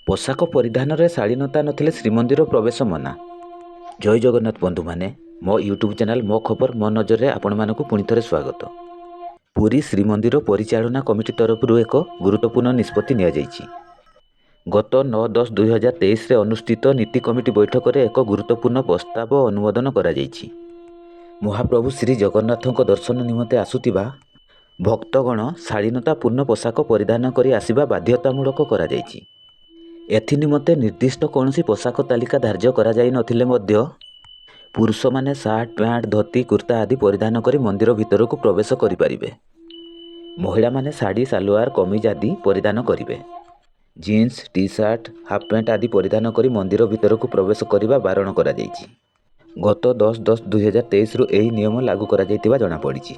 पोशाक परिधान में शालीनता नथिले श्रीमंदिर प्रवेश मना। जय जगन्नाथ बंधु माने, मो यूट्यूब चैनल मो खबर मो नजर में आपण मानकु पुणी थे स्वागत। पुरी श्रीमंदिर परिचालना कमिटी तरफ एक गुरुत्वपूर्ण निष्पत्ति निया जायछि। गत 9-10-2023 अनुष्ठित नीति कमिटी बैठक में एक गुरुत्वपूर्ण प्रस्ताव अनुमोदन करा जायछि। महाप्रभु श्री जगन्नाथों दर्शन निमंते आसुतिबा भक्तगण शालीनतापूर्ण पोशाक परिधान करी आसिबा बाध्यतामूलक करा जायछि। एथि निमंते निर्दिष्ट कौन पोशाक तालिका धार्य करा जाई नथिले मध्य पुरुष माने सार्ट पैंट धोती कुर्ता आदि परिधान करी मंदिर भितर को प्रवेश करिपारिबे। महिला माने साड़ी सालवार कमीज आदि परिधान करिवे। Jeans T shirt half pant आदि परिधान करी मंदिर भितर को प्रवेश करिबा बारण करा जायछि। गत 10-10-2023 रु एही नियम लागू करा जायतिबा जणा पड़िछि।